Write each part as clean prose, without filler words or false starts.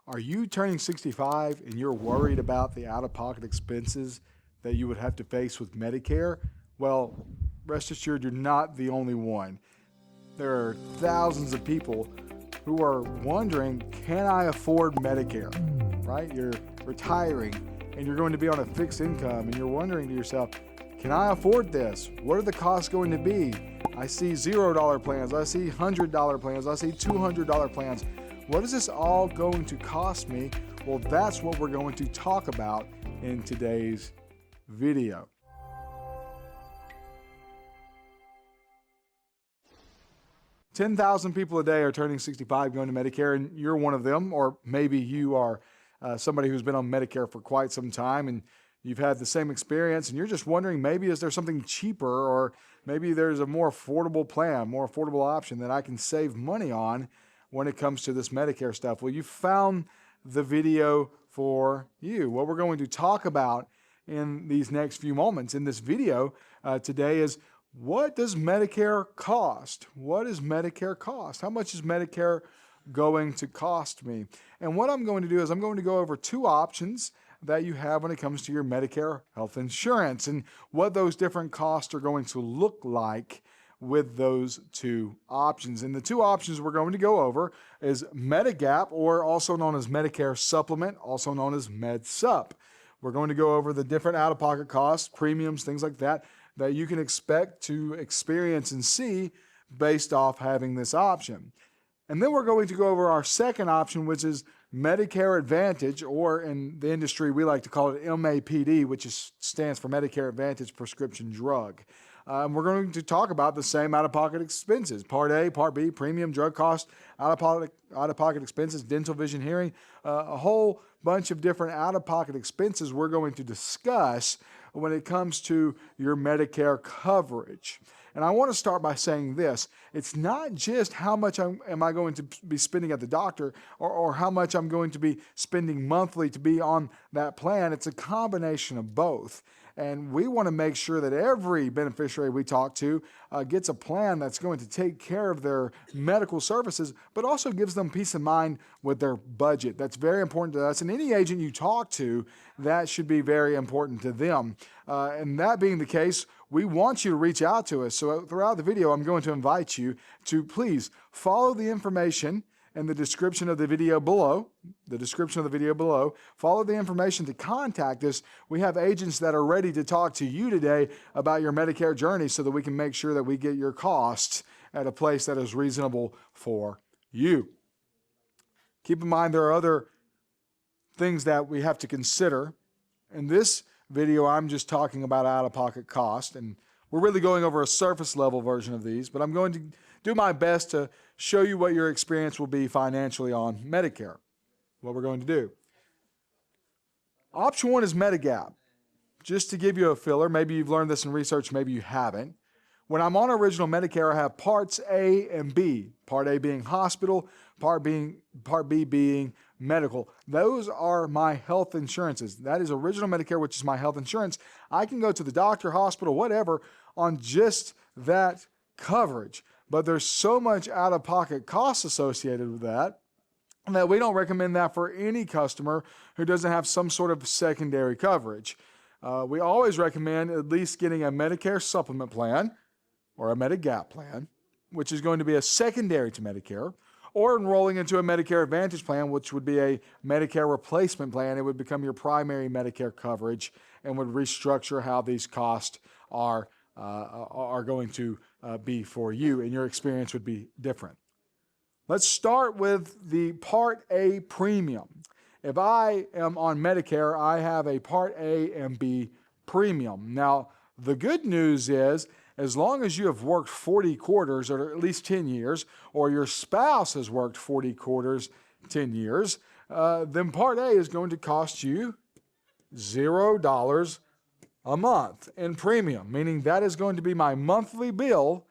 Are you turning 65 and you're worried about the out-of-pocket expenses that you would have to face with Medicare? Well, rest assured you're not the only one. There are thousands of people who are wondering, can I afford Medicare? Right? You're retiring and you're going to be on a fixed income and you're wondering to yourself, can I afford this? What are the costs going to be? I see $0 plans, I see $100 plans, I see $200 plans. What is this all going to cost me? Well, that's what we're going to talk about in today's video. $10,000 people a day are turning 65 going to Medicare, and you're one of them, or maybe you are somebody who's been on Medicare for quite some time and you've had the same experience and you're just wondering, maybe is there something cheaper, or maybe there's a more affordable plan, more affordable option that I can save money on when it comes to this Medicare stuff. Well, you found the video for you. What we're going to talk about in these next few moments in this video today is, what does Medicare cost? What does Medicare cost? How much is Medicare going to cost me? And what I'm going to do is I'm going to go over two options that you have when it comes to your Medicare health insurance and what those different costs are going to look like with those two options. And the two options we're going to go over is Medigap, or also known as Medicare Supplement, also known as MedSup. We're going to go over the different out-of-pocket costs, premiums, things like that you can expect to experience and see based off having this option. And then we're going to go over our second option, which is Medicare Advantage, or in the industry we like to call it MAPD, which stands for Medicare Advantage Prescription Drug. We're going to talk about the same out-of-pocket expenses: Part A, Part B, premium, drug cost, out-of-pocket expenses, dental, vision, hearing, a whole bunch of different out-of-pocket expenses we're going to discuss when it comes to your Medicare coverage. And I want to start by saying this: it's not just how much am I going to be spending at the doctor, or how much I'm going to be spending monthly to be on that plan. It's a combination of both. And we want to make sure that every beneficiary we talk to gets a plan that's going to take care of their medical services, but also gives them peace of mind with their budget. That's very important to us. And any agent you talk to, that should be very important to them. And that being the case, we want you to reach out to us. So throughout the video, I'm going to invite you to please follow the information in the description of the video below. Follow the information to contact us. We have agents that are ready to talk to you today about your Medicare journey so that we can make sure that we get your costs at a place that is reasonable for you. Keep in mind there are other things that we have to consider. In this video, I'm just talking about out-of-pocket cost, and we're really going over a surface level version of these, but I'm going to do my best to show you what your experience will be financially on Medicare. What we're going to do. Option one is Medigap. Just to give you a filler, maybe you've learned this in research, maybe you haven't. When I'm on original Medicare, I have Parts A and B. Part A being hospital, Part B being medical. Those are my health insurances. That is original Medicare, which is my health insurance. I can go to the doctor, hospital, whatever, on just that coverage. But there's so much out-of-pocket costs associated with that we don't recommend that for any customer who doesn't have some sort of secondary coverage. We always recommend at least getting a Medicare Supplement plan or a Medigap plan, which is going to be a secondary to Medicare, or enrolling into a Medicare Advantage plan, which would be a Medicare replacement plan. It would become your primary Medicare coverage and would restructure how these costs are going to be for you, and your experience would be different. Let's start with the Part A premium. If I am on Medicare, I have a Part A and B premium. Now, the good news is, as long as you have worked 40 quarters, or at least 10 years, or your spouse has worked 40 quarters, 10 years, then Part A is going to cost you $0 a month in premium, meaning that is going to be my monthly bill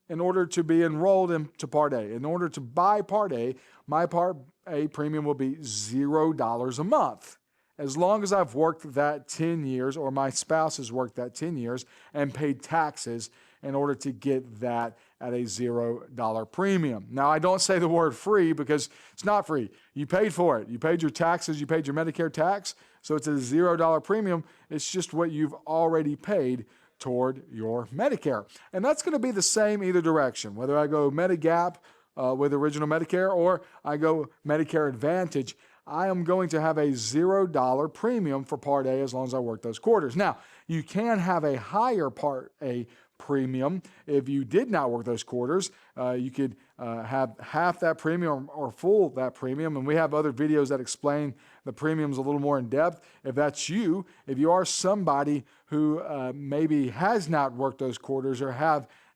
in order to be enrolled into Part A. In order to buy Part A, my Part A premium will be $0 a month. As long as I've worked that 10 years, or my spouse has worked that 10 years and paid taxes in order to get that at a $0 premium. Now, I don't say the word free because it's not free. You paid for it. You paid your taxes. You paid your Medicare tax. So it's a $0 premium. It's just what you've already paid toward your Medicare. And that's going to be the same either direction, whether I go Medigap with original Medicare or I go Medicare Advantage. I am going to have a $0 premium for Part A as long as I work those quarters. Now, you can have a higher Part A premium if you did not work those quarters. You could have half that premium or full that premium, and we have other videos that explain the premiums a little more in depth. If that's you, if you are somebody who maybe has not worked those quarters or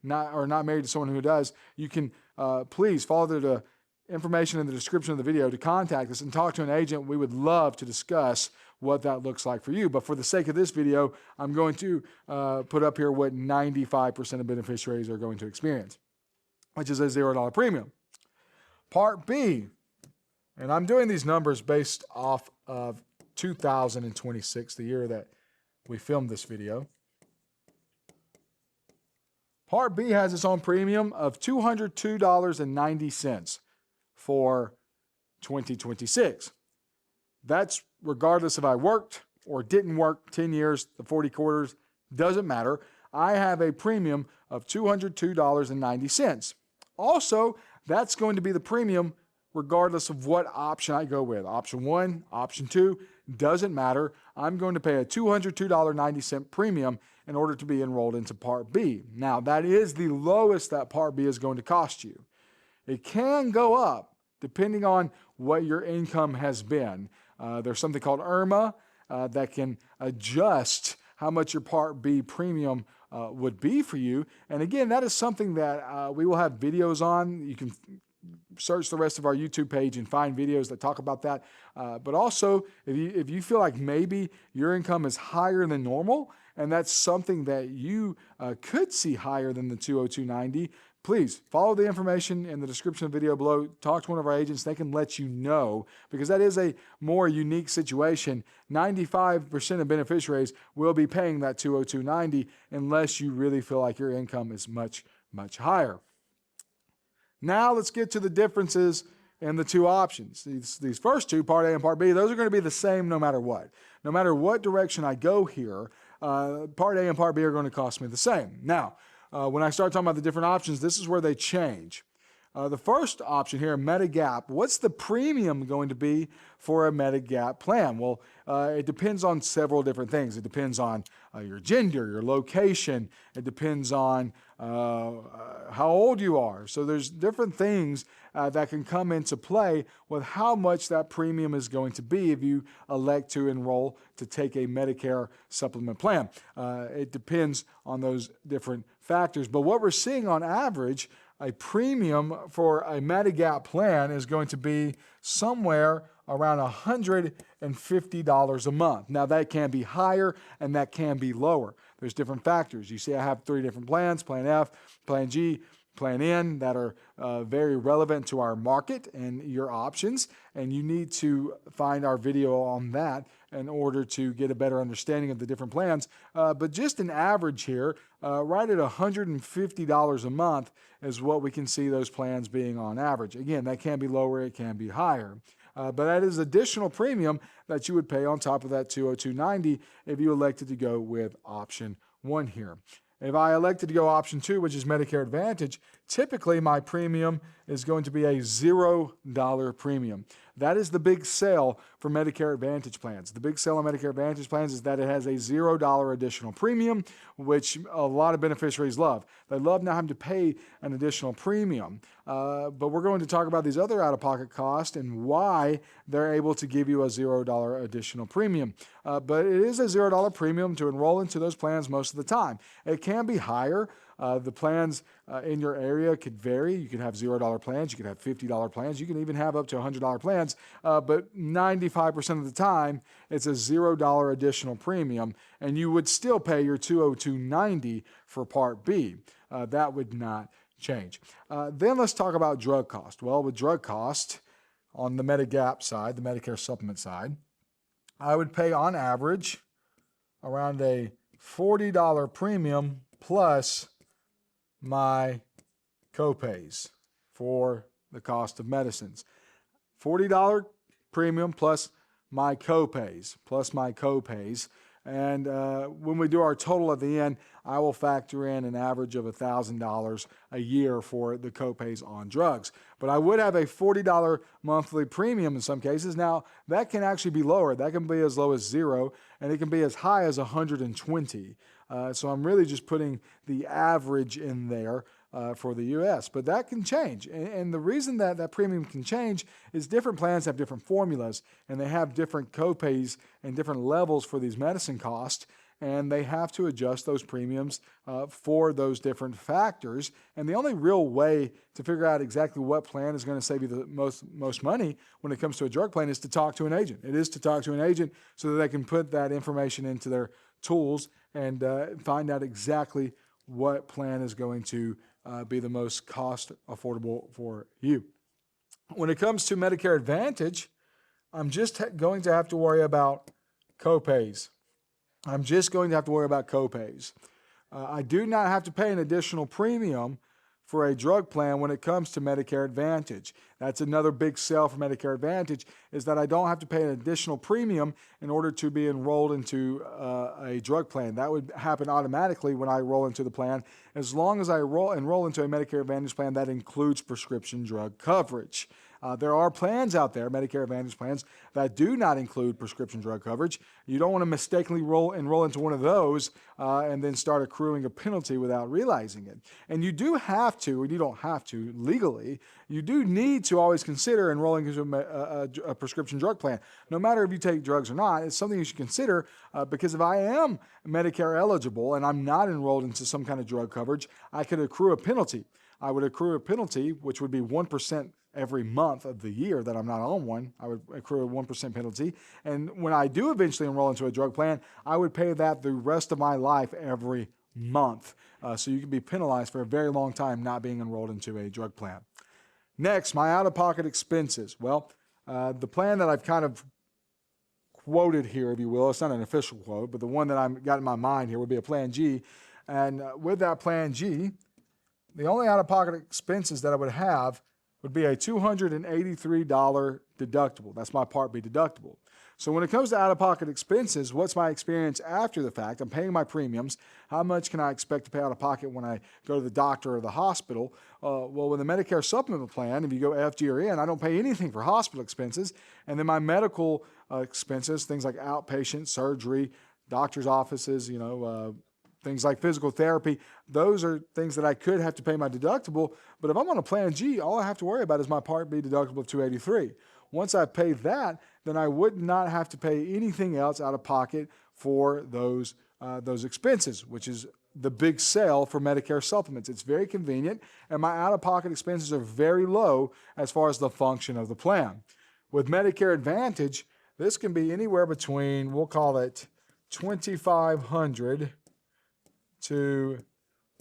not married to someone who does, you can please follow the information in the description of the video to contact us and talk to an agent. We would love to discuss what that looks like for you. But for the sake of this video, I'm going to put up here what 95% of beneficiaries are going to experience, which is a $0 premium. Part B, and I'm doing these numbers based off of 2026, the year that we filmed this video. Part B has its own premium of $202.90 for 2026. That's regardless if I worked or didn't work 10 years, the 40 quarters, doesn't matter. I have a premium of $202.90. Also, that's going to be the premium regardless of what option I go with. Option 1, option 2, doesn't matter. I'm going to pay a $202.90 premium in order to be enrolled into Part B. Now, that is the lowest that Part B is going to cost you. It can go up depending on what your income has been. There's something called IRMA that can adjust how much your Part B premium would be for you. And again, that is something that we will have videos on. You can search the rest of our YouTube page and find videos that talk about that. But also, if you feel like maybe your income is higher than normal, and that's something that you could see higher than the $202.90, please follow the information in the description of the video below. Talk to one of our agents. They can let you know, because that is a more unique situation. 95% of beneficiaries will be paying that $202.90 unless you really feel like your income is much, much higher. Now let's get to the differences in the two options. These first two, Part A and Part B, those are going to be the same no matter what. No matter what direction I go here, Part A and Part B are going to cost me the same. Now, when I start talking about the different options, this is where they change. The first option here, Medigap, what's the premium going to be for a Medigap plan? Well, it depends on several different things. It depends on your gender, your location. It depends on how old you are. So there's different things that can come into play with how much that premium is going to be if you elect to enroll to take a Medicare Supplement plan. It depends on those different factors. But what we're seeing on average, a premium for a Medigap plan is going to be somewhere around $150 a month. Now, that can be higher and that can be lower. There's different factors. You see, I have 3 different plans: Plan F, Plan G, Plan N, that are very relevant to our market and your options. And you need to find our video on that in order to get a better understanding of the different plans. But just an average here, right at $150 a month is what we can see those plans being on average. Again, that can be lower, it can be higher. But that is additional premium that you would pay on top of that $202.90 if you elected to go with option 1 here. If I elected to go option 2, which is Medicare Advantage, typically my premium is going to be a $0 premium. That is the big sell for Medicare Advantage plans. The big sell on Medicare Advantage plans is that it has a $0 additional premium, which a lot of beneficiaries love. They love not having to pay an additional premium. But we're going to talk about these other out-of-pocket costs and why they're able to give you a $0 additional premium. But it is a $0 premium to enroll into those plans most of the time. It can be higher. The plans in your area could vary. You could have $0 plans, you could have $50 plans, you can even have up to $100 plans, but 95% of the time, it's a $0 additional premium, and you would still pay your $202.90 for Part B. That would not change. Then let's talk about drug cost. Well, with drug cost, on the Medigap side, the Medicare Supplement side, I would pay on average around a $40 premium plus my copays for the cost of medicines. $40 premium plus my copays, And when we do our total at the end, I will factor in an average of $1,000 a year for the copays on drugs. But I would have a $40 monthly premium in some cases. Now, that can actually be lower. That can be as low as $0, and it can be as high as $120. So I'm really just putting the average in there for the U.S., but that can change. And the reason that that premium can change is different plans have different formulas, and they have different copays and different levels for these medicine costs, and they have to adjust those premiums for those different factors. And the only real way to figure out exactly what plan is going to save you the most money when it comes to a drug plan is to talk to an agent. It is to talk to an agent so that they can put that information into their tools and find out exactly what plan is going to be the most cost affordable for you. When it comes to Medicare Advantage, I'm just going to have to worry about copays. I do not have to pay an additional premium for a drug plan when it comes to Medicare Advantage. That's another big sell for Medicare Advantage, is that I don't have to pay an additional premium in order to be enrolled into a drug plan. That would happen automatically when I roll into the plan, as long as I enroll into a Medicare Advantage plan that includes prescription drug coverage. There are plans out there, Medicare Advantage plans, that do not include prescription drug coverage. You don't want to mistakenly enroll into one of those and then start accruing a penalty without realizing it. And you do have to, and you don't have to legally, you do need to always consider enrolling into a prescription drug plan. No matter if you take drugs or not, it's something you should consider because if I am Medicare eligible and I'm not enrolled into some kind of drug coverage, I could accrue a penalty. I would accrue a penalty, which would be 1% every month of the year that I'm not on one. I would accrue a 1% penalty. And when I do eventually enroll into a drug plan, I would pay that the rest of my life every month. So you can be penalized for a very long time not being enrolled into a drug plan. Next, my out-of-pocket expenses. Well, the plan that I've kind of quoted here, if you will, it's not an official quote, but the one that I've got in my mind here would be a Plan G. And with that Plan G, the only out-of-pocket expenses that I would have would be a $283 deductible. That's my Part B deductible. So when it comes to out-of-pocket expenses, what's my experience after the fact? I'm paying my premiums. How much can I expect to pay out of pocket when I go to the doctor or the hospital? Well, with the Medicare Supplement plan, if you go F, G, or N, I don't pay anything for hospital expenses. And then my medical expenses, things like outpatient surgery, doctor's offices, things like physical therapy, those are things that I could have to pay my deductible. But if I'm on a Plan G, all I have to worry about is my Part B deductible of $283. Once I pay that, then I would not have to pay anything else out of pocket for those expenses, which is the big sell for Medicare supplements. It's very convenient, and my out-of-pocket expenses are very low as far as the function of the plan. With Medicare Advantage, this can be anywhere between, we'll call it $2,500 to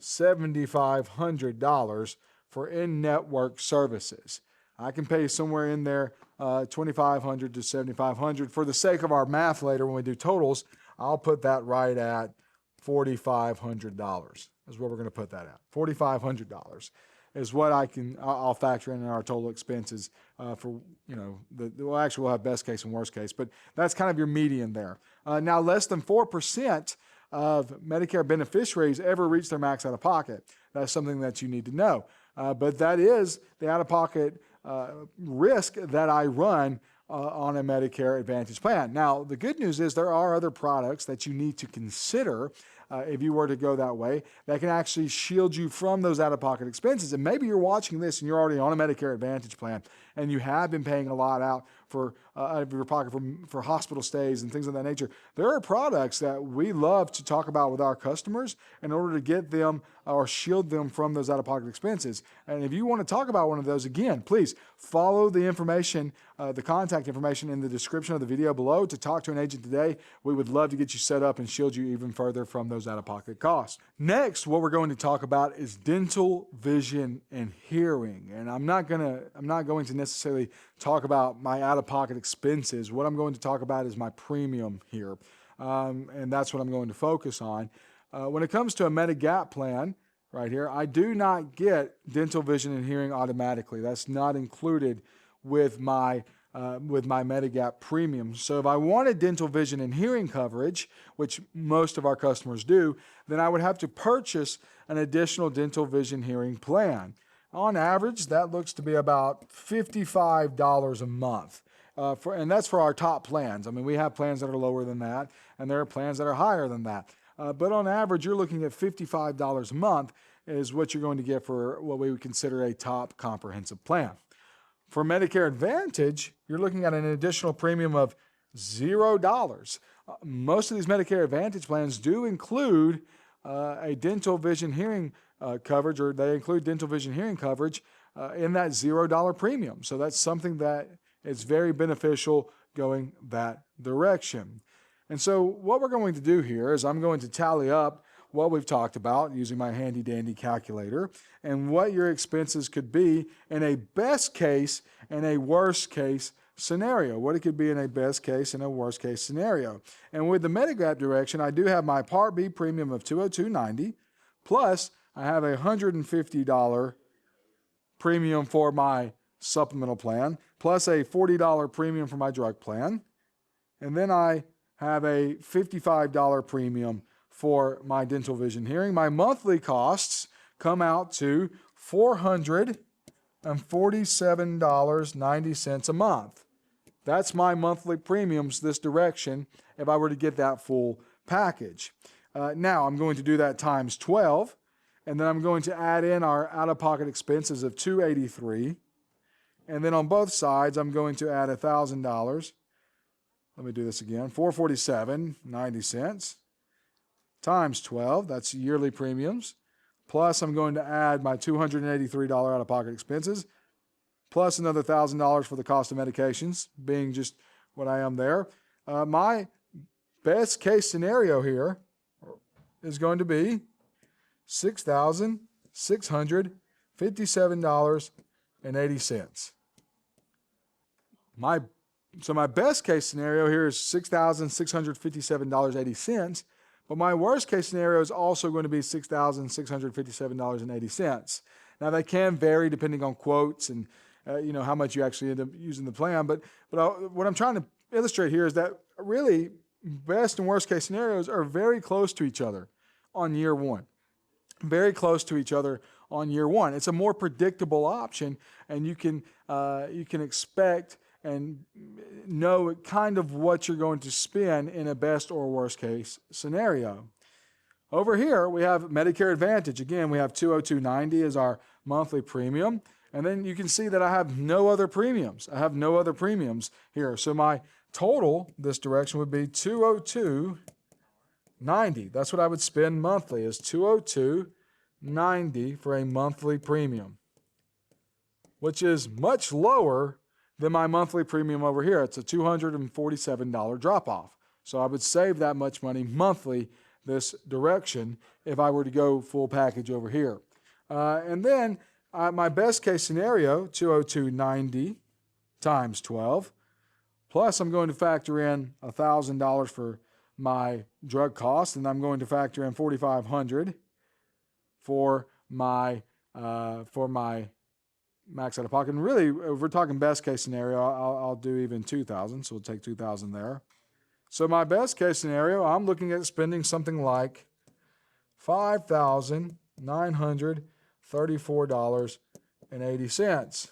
$7,500 for in-network services. I can pay somewhere in there $2,500 to $7,500. For the sake of our math later when we do totals, I'll put that right at $4,500 is what we're going to put that at. $4,500 is what I'll factor in our total expenses for, actually we'll have best case and worst case, but that's kind of your median there. Now less than 4% of Medicare beneficiaries ever reach their max out of pocket. That's something that you need to know. But that is the out-of-pocket risk that I run on a Medicare Advantage plan. Now, the good news is there are other products that you need to consider if you were to go that way that can actually shield you from those out-of-pocket expenses. And maybe you're watching this and you're already on a Medicare Advantage plan and you have been paying a lot out out of your pocket for hospital stays and things of that nature. There are products that we love to talk about with our customers in order to get them or shield them from those out-of-pocket expenses. And if you want to talk about one of those, again, please follow the information, the contact information in the description of the video below to talk to an agent today. We would love to get you set up and shield you even further from those out-of-pocket costs. Next, what we're going to talk about is dental, vision, and hearing. And I'm not going to necessarily talk about my out-of-pocket expenses. What I'm going to talk about is my premium here. And that's what I'm going to focus on. When it comes to a Medigap plan, right here, I do not get dental, vision, and hearing automatically. That's not included with my Medigap premium. So if I wanted dental, vision, and hearing coverage, which most of our customers do, then I would have to purchase an additional dental, vision, hearing plan. On average, that looks to be about $55 a month. And that's for our top plans. I mean, we have plans that are lower than that, and there are plans that are higher than that. But on average, you're looking at $55 a month is what you're going to get for what we would consider a top comprehensive plan. For Medicare Advantage, you're looking at an additional premium of $0. Most of these Medicare Advantage plans do include a dental, vision, hearing coverage, or they include dental, vision, hearing coverage in that $0 premium. So that's something that is very beneficial going that direction. And so what we're going to do here is I'm going to tally up what we've talked about using my handy dandy calculator and what your expenses could be in a best case and a worst case scenario. What it could be in a best case and a worst case scenario. And with the Medigap direction, I do have my Part B premium of $202.90, plus I have a $150 premium for my supplemental plan, plus a $40 premium for my drug plan. And then I have a $55 premium for my dental, vision, hearing. My monthly costs come out to $447.90 a month. That's my monthly premiums this direction if I were to get that full package. Now I'm going to do that times 12, and then I'm going to add in our out-of-pocket expenses of $283, and then on both sides I'm going to add $1,000. Let me do this again. $447.90 times 12, that's yearly premiums, plus I'm going to add my $283 out-of-pocket expenses, plus another $1,000 for the cost of medications, being just what I am there. My best case scenario here is going to be $6,657.80. So my best case scenario here is $6,657.80, but my worst case scenario is also going to be $6,657.80. Now they can vary depending on quotes and how much you actually end up using the plan. But what I'm trying to illustrate here is that really best and worst case scenarios are very close to each other on year one. Very close to each other on year one. It's a more predictable option, and you can expect and know kind of what you're going to spend in a best or worst case scenario. Over here, we have Medicare Advantage. Again, we have $202.90 as our monthly premium. And then you can see that I have no other premiums. I have no other premiums here. So my total this direction would be $202.90. That's what I would spend monthly, is $202.90 for a monthly premium, which is much lower than my monthly premium over here. It's a $247 drop-off. So I would save that much money monthly this direction if I were to go full package over here. And then my best case scenario, $202.90 times 12, plus I'm going to factor in $1,000 for my drug costs, and I'm going to factor in $4,500 for my max out of pocket. And really, if we're talking best case scenario, I'll do even $2,000, so we'll take $2,000 there. So my best case scenario, I'm looking at spending something like $5,934.80,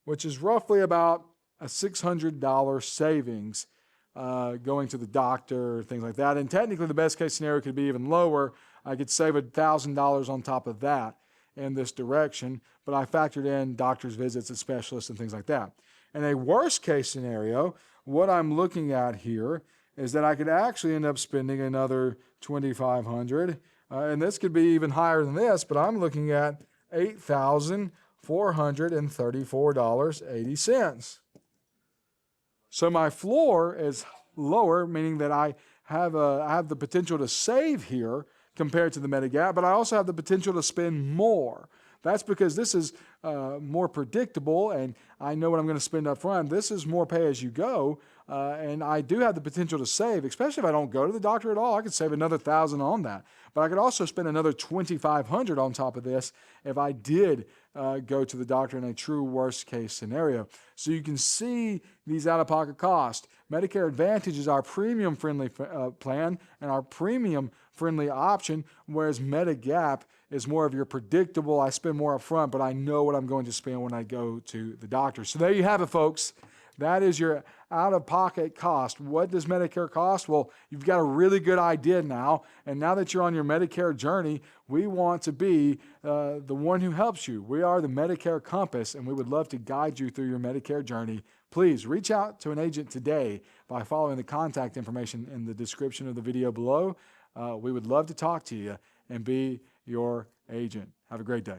which is roughly about a $600 savings going to the doctor, things like that. And technically, the best case scenario could be even lower. I could save $1,000 on top of that in this direction, but I factored in doctor's visits and specialists and things like that. In a worst case scenario, what I'm looking at here is that I could actually end up spending another $2,500, and this could be even higher than this, but I'm looking at $8,434.80. So my floor is lower, meaning that I have the potential to save here compared to the Medigap, but I also have the potential to spend more. That's because this is more predictable, and I know what I'm going to spend up front. This is more pay as you go, and I do have the potential to save, especially if I don't go to the doctor at all. I could save another $1,000 on that, but I could also spend another $2,500 on top of this if I did go to the doctor in a true worst case scenario. So you can see these out-of-pocket costs. Medicare Advantage is our premium friendly plan and our premium friendly option, whereas Medigap is more of your predictable, I spend more up front, but I know what I'm going to spend when I go to the doctor. So there you have it, folks. That is your out-of-pocket cost. What does Medicare cost? Well, you've got a really good idea now. And now that you're on your Medicare journey, we want to be the one who helps you. We are the Medicare Compass, and we would love to guide you through your Medicare journey. Please reach out to an agent today by following the contact information in the description of the video below. We would love to talk to you and be your agent. Have a great day.